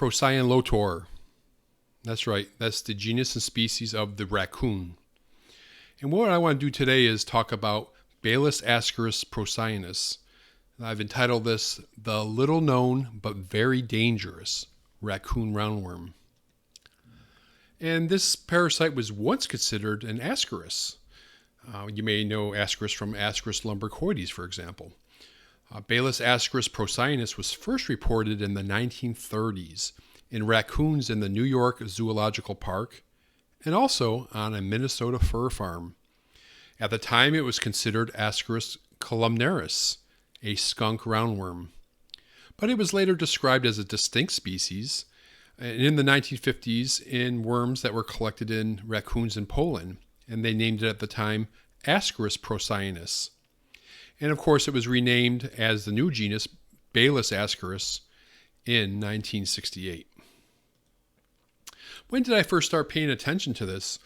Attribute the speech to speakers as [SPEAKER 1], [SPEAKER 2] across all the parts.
[SPEAKER 1] Procyonis. That's right. That's the genus and species of the raccoon. And what I want to do today is talk about Baylisascaris procyonis. I've entitled this The Little Known But Very Dangerous Raccoon Roundworm. And this parasite was once considered an ascaris. You may know ascaris from Ascaris lumbricoides, for example. Baylisascaris procyonis was first reported in the 1930s in raccoons in the New York Zoological Park and also on a Minnesota fur farm. At the time, it was considered Ascaris columnaris, a skunk roundworm. But it was later described as a distinct species in the 1950s in worms that were collected in raccoons in Poland, and they named it at the time Ascaris procyonis. And of course, it was renamed as the new genus Baylisascaris in 1968. When did I first start paying attention to this?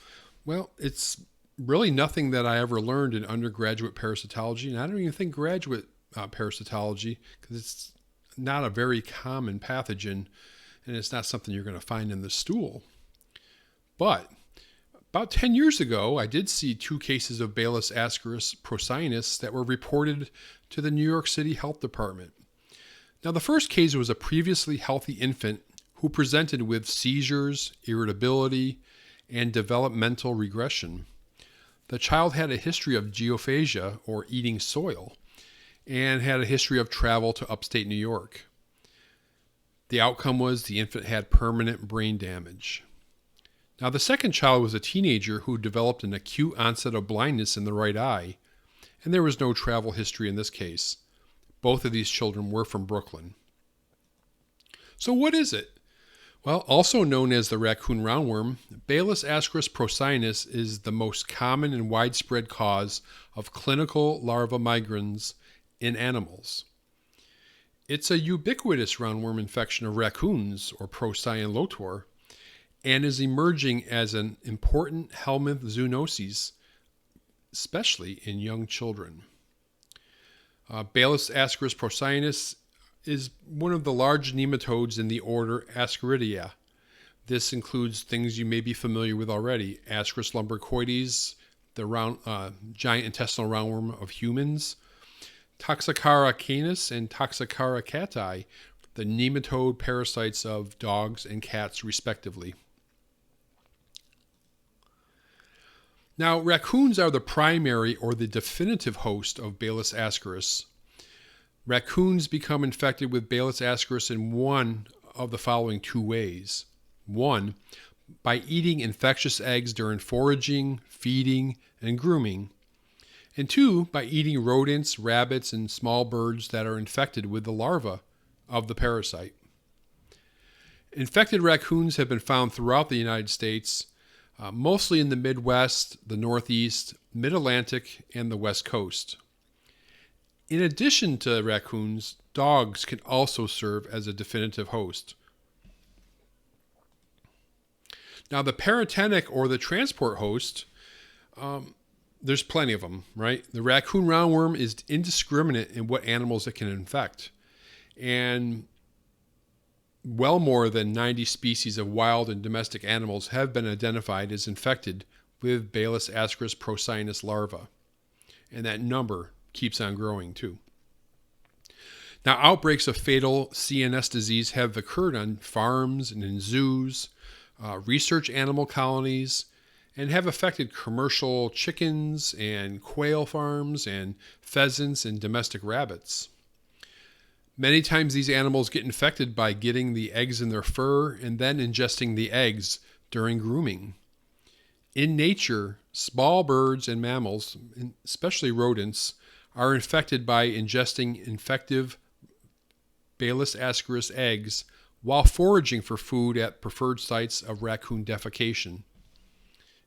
[SPEAKER 1] Well, it's really nothing that I ever learned in undergraduate parasitology, and I don't even think graduate parasitology, because it's not a very common pathogen, and it's not something you're going to find in the stool. But about 10 years ago, I did see 2 cases of Baylisascaris procyonis that were reported to the New York City Health Department. Now, the first case was a previously healthy infant who presented with seizures, irritability, and developmental regression. The child had a history of geophagia, or eating soil, and had a history of travel to upstate New York. The outcome was the infant had permanent brain damage. Now, the second child was a teenager who developed an acute onset of blindness in the right eye, and there was no travel history in this case. Both of these children were from Brooklyn. So what is it? Well, also known as the raccoon roundworm, Baylisascaris procyonis is the most common and widespread cause of clinical larva migrans in animals. It's a ubiquitous roundworm infection of raccoons, or procyon, and is emerging as an important helminth zoonosis, especially in young children. Baylisascaris procyonis is one of the large nematodes in the order Ascaridia. This includes things you may be familiar with already: Ascaris lumbricoides, the giant intestinal roundworm of humans, Toxocara canis and Toxocara cati, the nematode parasites of dogs and cats, respectively. Now, raccoons are the primary or the definitive host of Baylisascaris. Raccoons become infected with Baylisascaris in one of the following 2 ways. 1, by eating infectious eggs during foraging, feeding, and grooming. And 2, by eating rodents, rabbits, and small birds that are infected with the larva of the parasite. Infected raccoons have been found throughout the United States, mostly in the Midwest, the Northeast, Mid-Atlantic, and the West Coast. In addition to raccoons, dogs can also serve as a definitive host. Now, the parotenic or the transport host, there's plenty of them, right? The raccoon roundworm is indiscriminate in what animals it can infect. And well more than 90 species of wild and domestic animals have been identified as infected with Baylisascaris procyonis larvae. And that number keeps on growing too. Now, outbreaks of fatal CNS disease have occurred on farms and in zoos, research animal colonies, and have affected commercial chickens and quail farms and pheasants and domestic rabbits. Many times these animals get infected by getting the eggs in their fur and then ingesting the eggs during grooming. In nature, small birds and mammals, especially rodents, are infected by ingesting infective Baylisascaris eggs while foraging for food at preferred sites of raccoon defecation.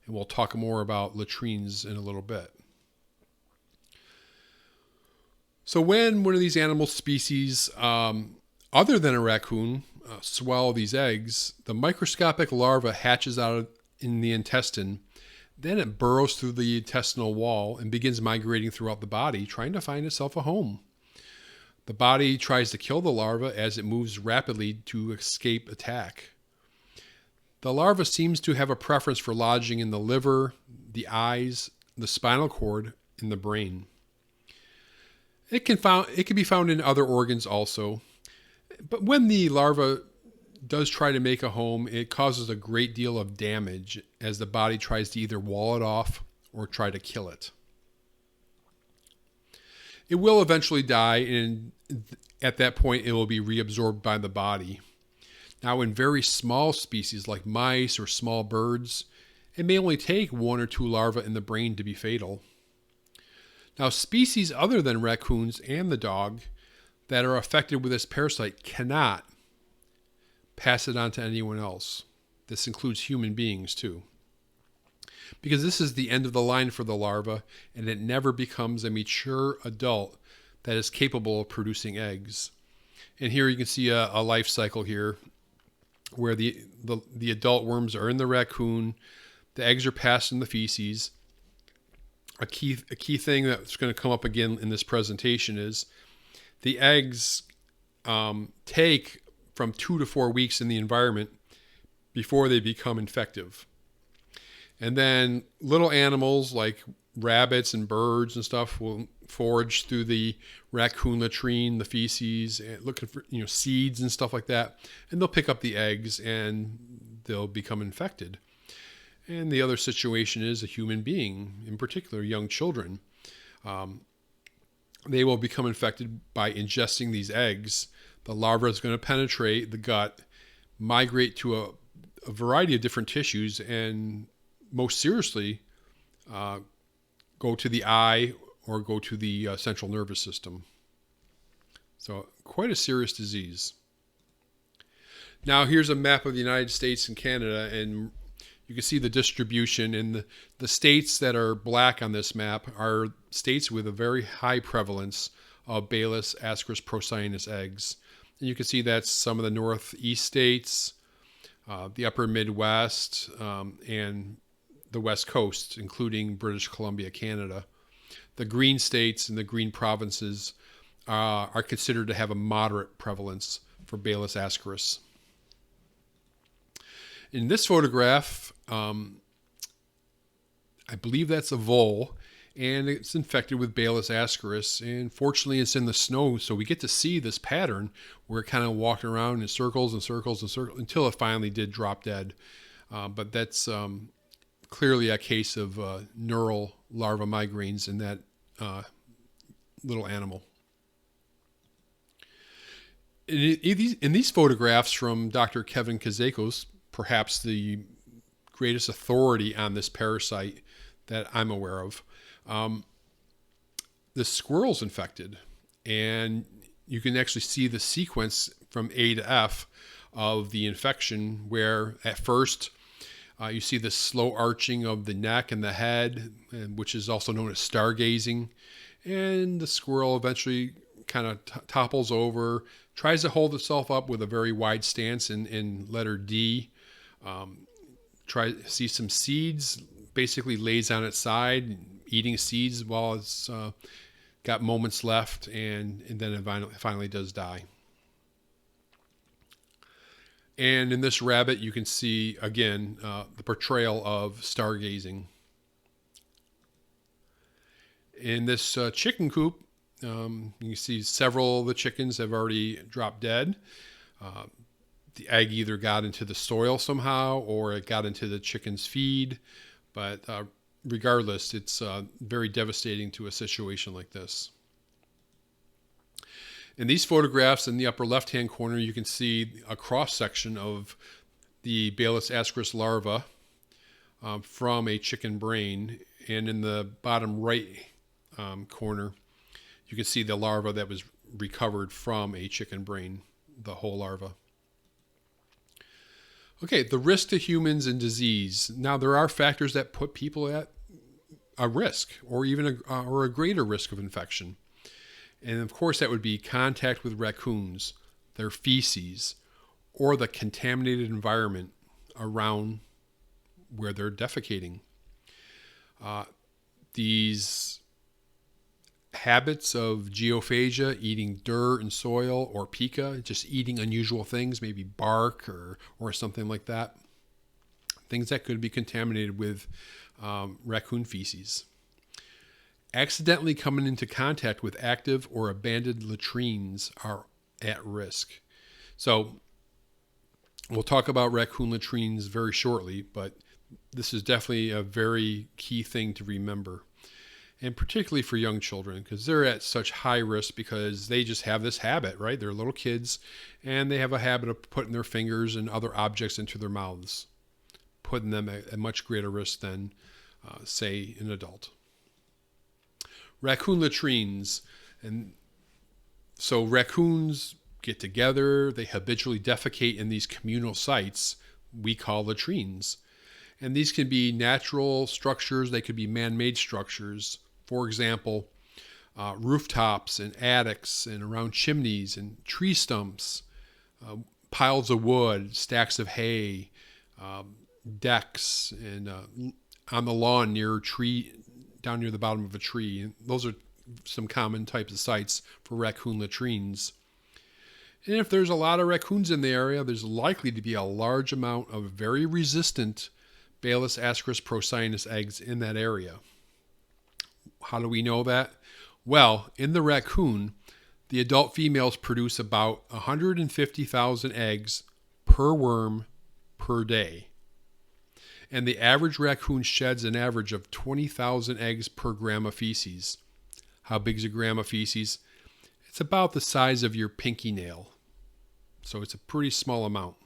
[SPEAKER 1] And we'll talk more about latrines in a little bit. So when one of these animal species, other than a raccoon, swallow these eggs, the microscopic larva hatches out in the intestine. Then it burrows through the intestinal wall and begins migrating throughout the body, trying to find itself a home. The body tries to kill the larva as it moves rapidly to escape attack. The larva seems to have a preference for lodging in the liver, the eyes, the spinal cord, and the brain. It can be found in other organs also. But when the larva does try to make a home, it causes a great deal of damage as the body tries to either wall it off or try to kill it. It will eventually die, and at that point it will be reabsorbed by the body. Now, in very small species like mice or small birds, it may only take 1 or 2 larvae in the brain to be fatal. Now, species other than raccoons and the dog that are affected with this parasite cannot pass it on to anyone else. This includes human beings too. Because this is the end of the line for the larva, and it never becomes a mature adult that is capable of producing eggs. And here you can see a life cycle here where the adult worms are in the raccoon, the eggs are passed in the feces. A key thing that's going to come up again in this presentation is the eggs take from 2 to 4 weeks in the environment before they become infective. And then little animals like rabbits and birds and stuff will forage through the raccoon latrine, the feces, and looking for seeds and stuff like that. And they'll pick up the eggs and they'll become infected. And the other situation is a human being, in particular young children. They will become infected by ingesting these eggs. The larva is going to penetrate the gut, migrate to a variety of different tissues, and most seriously, go to the eye or go to the central nervous system. So quite a serious disease. Now here's a map of the United States and Canada, and you can see the distribution. And the states that are black on this map are states with a very high prevalence of Baylisascaris procyonis eggs. And you can see that's some of the northeast states, the upper Midwest, and the West Coast, including British Columbia, Canada. The green states and the green provinces are considered to have a moderate prevalence for Baylisascaris. In this photograph, I believe that's a vole, and it's infected with Baylisascaris. And fortunately, it's in the snow, so we get to see this pattern where it kind of walked around in circles and circles and circles until it finally did drop dead. But that's clearly a case of neural larva migraines in that little animal. In these photographs from Dr. Kevin Kazakos, perhaps the greatest authority on this parasite that I'm aware of, the squirrel's infected, and you can actually see the sequence from A to F of the infection, where at first you see the slow arching of the neck and the head, which is also known as stargazing, and the squirrel eventually kind of topples over, tries to hold itself up with a very wide stance in letter D, see some seeds, basically lays on its side, eating seeds while it's got moments left, and then it finally does die. And in this rabbit, you can see, again, the portrayal of stargazing. In this chicken coop, you can see several of the chickens have already dropped dead. The egg either got into the soil somehow or it got into the chicken's feed. But regardless, it's very devastating to a situation like this. In these photographs, in the upper left-hand corner, you can see a cross-section of the Baylisascaris larva from a chicken brain. And in the bottom right corner, you can see the larva that was recovered from a chicken brain, the whole larva. Okay, the risk to humans and disease. Now, there are factors that put people at a risk or even a greater risk of infection. And of course, that would be contact with raccoons, their feces, or the contaminated environment around where they're defecating. These habits of geophagia, eating dirt and soil, or pica, just eating unusual things, maybe bark or something like that. Things that could be contaminated with raccoon feces. Accidentally coming into contact with active or abandoned latrines are at risk. So we'll talk about raccoon latrines very shortly, but this is definitely a very key thing to remember. And particularly for young children, because they're at such high risk because they just have this habit, right? They're little kids, and they have a habit of putting their fingers and other objects into their mouths, putting them at much greater risk than, say, an adult. Raccoon latrines. And so raccoons get together, they habitually defecate in these communal sites we call latrines. And these can be natural structures, they could be man-made structures. For example, rooftops and attics and around chimneys and tree stumps, piles of wood, stacks of hay, decks, and on the lawn near a tree, down near the bottom of a tree. And those are some common types of sites for raccoon latrines. And if there's a lot of raccoons in the area, there's likely to be a large amount of very resistant Baylisascaris procyonis eggs in that area. How do we know that? Well, in the raccoon, the adult females produce about 150,000 eggs per worm per day. And the average raccoon sheds an average of 20,000 eggs per gram of feces. How big is a gram of feces? It's about the size of your pinky nail. So it's a pretty small amount.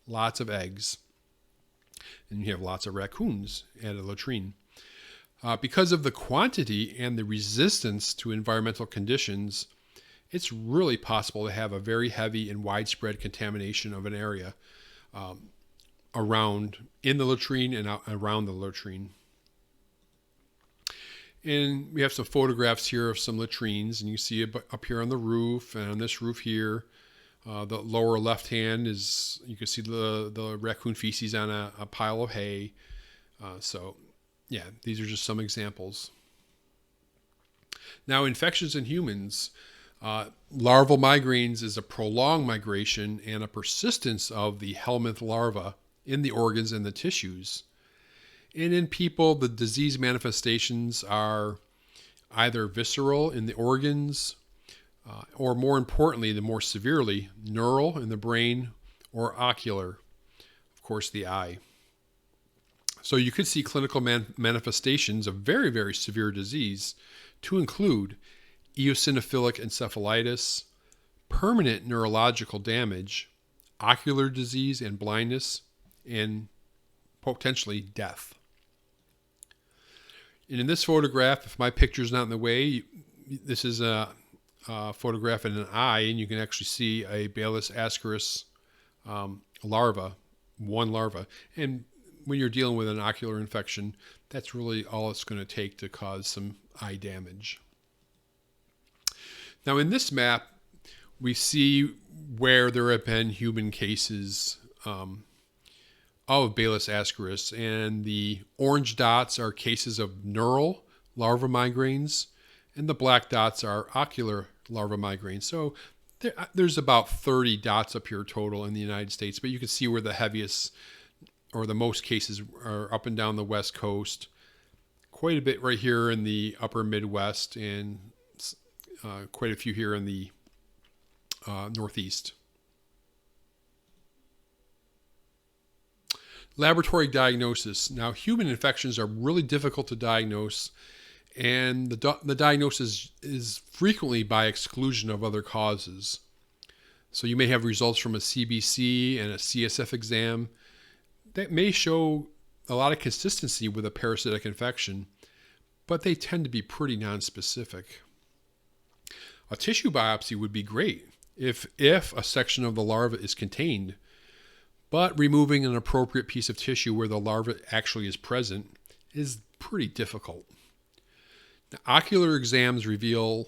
[SPEAKER 1] Lots of eggs. And you have lots of raccoons at a latrine. Because of the quantity and the resistance to environmental conditions, it's really possible to have a very heavy and widespread contamination of an area around in the latrine and around the latrine. And we have some photographs here of some latrines, and you see it up here on the roof and on this roof here. The lower left hand is, you can see the raccoon feces on a pile of hay. So yeah, these are just some examples. Now, infections in humans. Larval migraines is a prolonged migration and a persistence of the helminth larva in the organs and the tissues. And in people, the disease manifestations are either visceral in the organs, or more importantly, the more severely, neural in the brain, or ocular, of course, the eye. So you could see clinical manifestations of very, very severe disease to include eosinophilic encephalitis, permanent neurological damage, ocular disease and blindness, and potentially death. And in this photograph, if my picture's not in the way, this is a photograph in an eye, and you can actually see a Baylisascaris larva, one larva. And when you're dealing with an ocular infection, that's really all it's going to take to cause some eye damage. Now in this map, we see where there have been human cases of Baylisascaris, and the orange dots are cases of neural larva migraines, and the black dots are ocular larva migraines. So there's about 30 dots up here total in the United States, but you can see where the heaviest or the most cases are up and down the West Coast, quite a bit right here in the upper Midwest, and quite a few here in the Northeast. Laboratory diagnosis. Now, human infections are really difficult to diagnose, and the diagnosis is frequently by exclusion of other causes. So you may have results from a CBC and a CSF exam that may show a lot of consistency with a parasitic infection, but they tend to be pretty nonspecific. A tissue biopsy would be great if a section of the larva is contained, but removing an appropriate piece of tissue where the larva actually is present is pretty difficult. Now, ocular exams revealing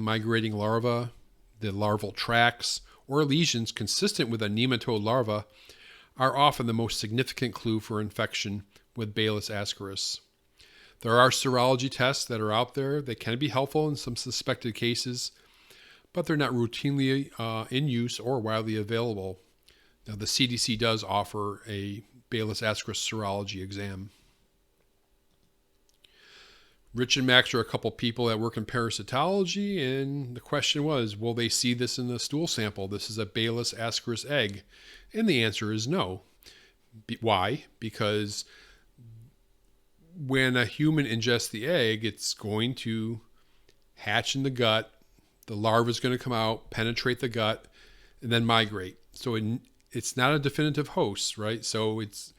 [SPEAKER 1] migrating larvae, the larval tracts, or lesions consistent with a nematode larva are often the most significant clue for infection with Baylisascaris. There are serology tests that are out there that can be helpful in some suspected cases, but they're not routinely in use or widely available. Now, the CDC does offer a Baylisascaris serology exam. Rich and Max are a couple people that work in parasitology, and the question was, will they see this in the stool sample? This is a Baylisascaris egg. And the answer is no. Why? Because when a human ingests the egg, it's going to hatch in the gut. The larva is going to come out, penetrate the gut, and then migrate. So it's not a definitive host, right? So it's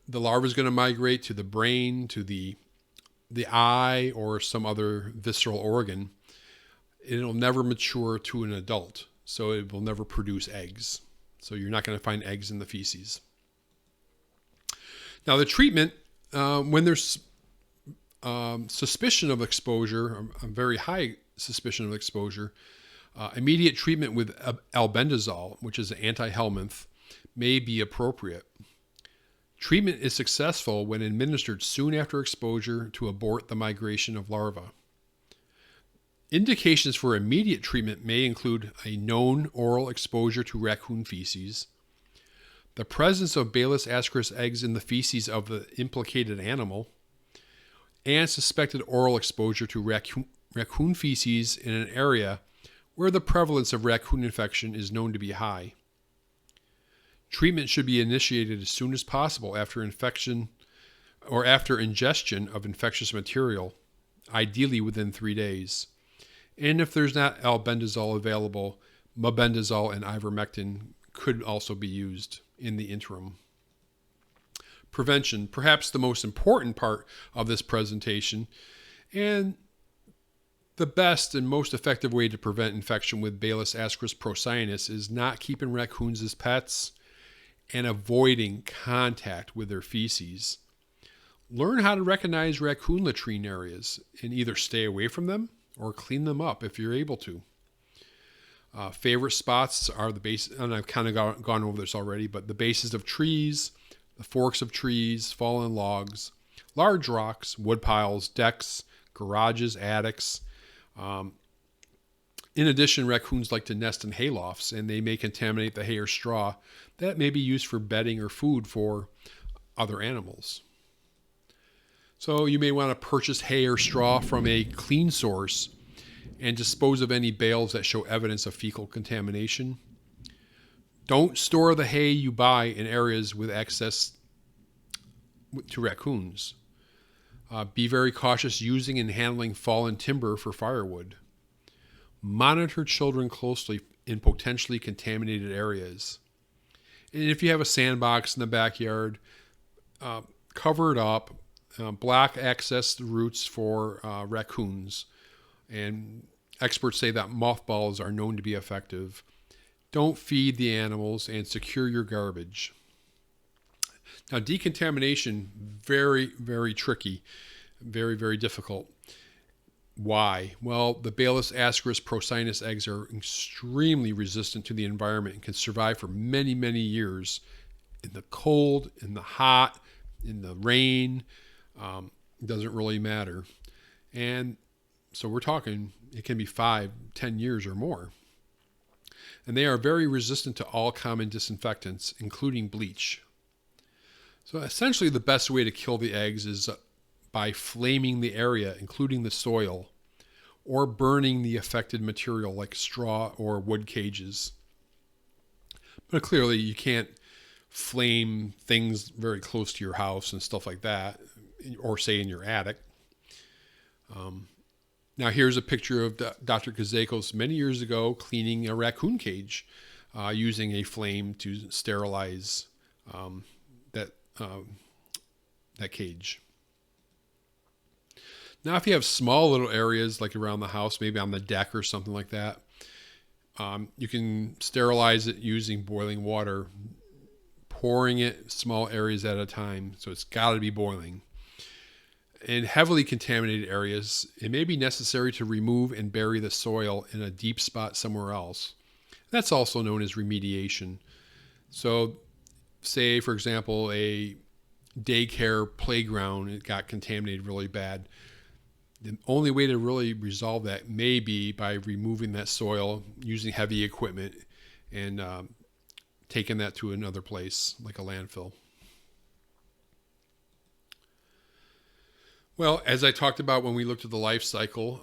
[SPEAKER 1] the larva is going to migrate to the brain, to the eye, or some other visceral organ. It'll never mature to an adult, so it will never produce eggs. So you're not going to find eggs in the feces. Now, the treatment, when there's suspicion of exposure, a very high suspicion of exposure, immediate treatment with albendazole, which is an anti-helminth, may be appropriate. Treatment is successful when administered soon after exposure to abort the migration of larvae. Indications for immediate treatment may include a known oral exposure to raccoon feces, the presence of Baylisascaris eggs in the feces of the implicated animal, and suspected oral exposure to raccoon feces in an area where the prevalence of raccoon infection is known to be high. Treatment should be initiated as soon as possible after infection or after ingestion of infectious material, ideally within 3 days. And if there's not albendazole available, mebendazole and ivermectin could also be used in the interim. Prevention, perhaps the most important part of this presentation, and the best and most effective way to prevent infection with Baylisascaris procyonis is not keeping raccoons as pets and avoiding contact with their feces. Learn how to recognize raccoon latrine areas and either stay away from them or clean them up if you're able to. Favorite spots are the base, and I've kind of gone over this already, but the bases of trees, the forks of trees, fallen logs, large rocks, wood piles, decks, garages, attics. In addition, raccoons like to nest in haylofts, and they may contaminate the hay or straw that may be used for bedding or food for other animals. So you may want to purchase hay or straw from a clean source and dispose of any bales that show evidence of fecal contamination. Don't store the hay you buy in areas with access to raccoons. Be very cautious using and handling fallen timber for firewood. Monitor children closely in potentially contaminated areas. And if you have a sandbox in the backyard, cover it up. Block access routes for raccoons. And experts say that mothballs are known to be effective. Don't feed the animals and secure your garbage. Now, decontamination, very, very tricky, very, very difficult. Why? Well, the Baylisascaris procyonis eggs are extremely resistant to the environment and can survive for many, many years in the cold, in the hot, in the rain. Doesn't really matter. And so we're talking, it can be 5, 10 years or more. And they are very resistant to all common disinfectants, including bleach. So essentially the best way to kill the eggs is by flaming the area, including the soil, or burning the affected material like straw or wood cages. But clearly you can't flame things very close to your house and stuff like that, or say in your attic. Now here's a picture of Dr. Kazakos many years ago cleaning a raccoon cage using a flame to sterilize that cage. Now, if you have small little areas like around the house, maybe on the deck or something like that, you can sterilize it using boiling water, pouring it small areas at a time. So it's got to be boiling. In heavily contaminated areas, it may be necessary to remove and bury the soil in a deep spot somewhere else. That's also known as remediation. So say, for example, a daycare playground, it got contaminated really bad. The only way to really resolve that may be by removing that soil, using heavy equipment, and taking that to another place like a landfill. Well, as I talked about when we looked at the life cycle,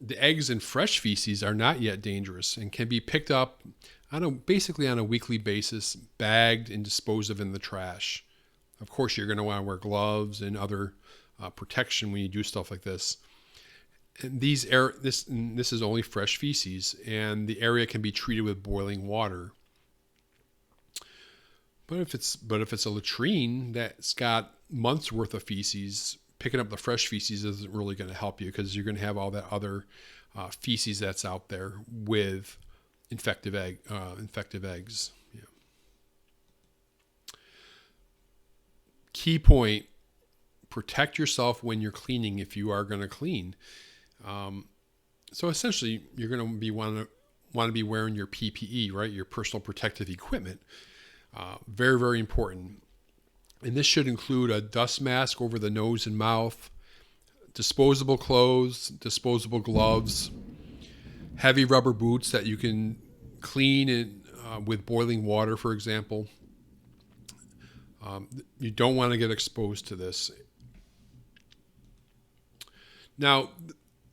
[SPEAKER 1] the eggs in fresh feces are not yet dangerous and can be picked up basically on a weekly basis, bagged and disposed of in the trash. Of course, you're going to want to wear gloves and other protection when you do stuff like this. And this is only fresh feces, and the area can be treated with boiling water. But if it's a latrine that's got months worth of feces, picking up the fresh feces isn't really going to help you, because you're going to have all that other feces that's out there with infective eggs. Yeah. Key point: protect yourself when you're cleaning if you are going to clean. So essentially, you're going to want to be wearing your PPE, right? Your personal protective equipment. Very, very important. And this should include a dust mask over the nose and mouth, disposable clothes, disposable gloves, heavy rubber boots that you can clean with boiling water, for example. You don't want to get exposed to this. Now,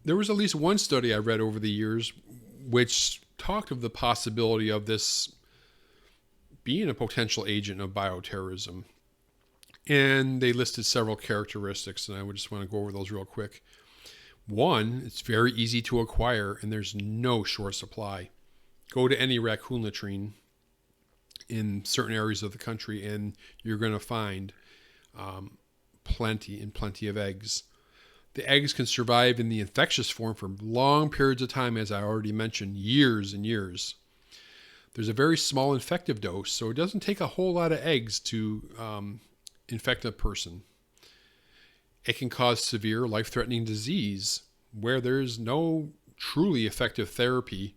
[SPEAKER 1] there was at least one study I read over the years which talked of the possibility of this being a potential agent of bioterrorism. And they listed several characteristics, and I would just want to go over those real quick. One, it's very easy to acquire, and there's no short supply. Go to any raccoon latrine in certain areas of the country, and you're going to find plenty of eggs. The eggs can survive in the infectious form for long periods of time, as I already mentioned, years and years. There's a very small infective dose, so it doesn't take a whole lot of eggs to infect a person. It can cause severe life-threatening disease where there's no truly effective therapy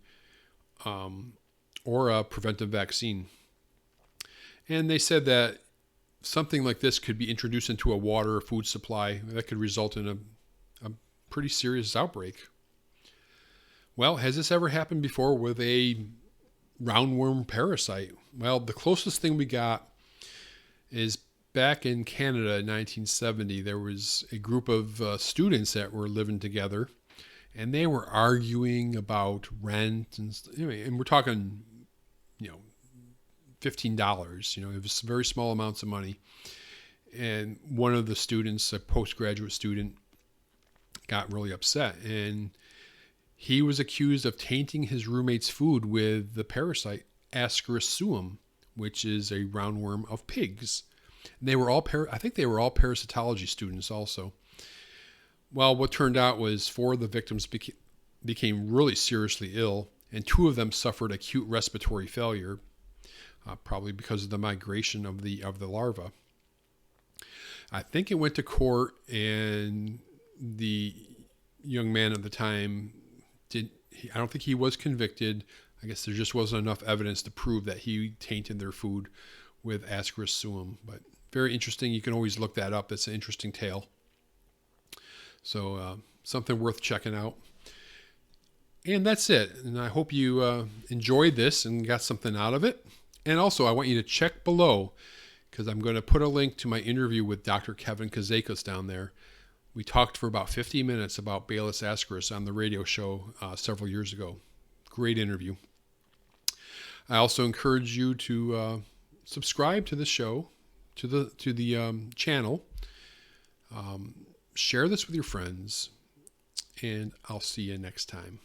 [SPEAKER 1] or a preventive vaccine. And they said that something like this could be introduced into a water or food supply that could result in a pretty serious outbreak. Well, has this ever happened before with a roundworm parasite? Well, the closest thing we got is back in Canada in 1970. There was a group of students that were living together, and they were arguing about rent, and we're talking, $15. It was very small amounts of money. And one of the students, a postgraduate student, got really upset, and he was accused of tainting his roommate's food with the parasite Ascaris suum, which is a roundworm of pigs. And they were all I think they were all parasitology students also. Well, what turned out was 4 of the victims became really seriously ill, and 2 of them suffered acute respiratory failure, probably because of the migration of the larva. I think it went to court, and the young man at the time I don't think he was convicted. I guess there just wasn't enough evidence to prove that he tainted their food with Ascaris suum. But very interesting. You can always look that up. It's an interesting tale. So something worth checking out. And that's it. And I hope you enjoyed this and got something out of it. And also, I want you to check below, because I'm going to put a link to my interview with Dr. Kevin Kazakos down there. We talked for about 50 minutes about Baylisascaris on the radio show several years ago. Great interview. I also encourage you to subscribe to the show, to the channel. Share this with your friends, and I'll see you next time.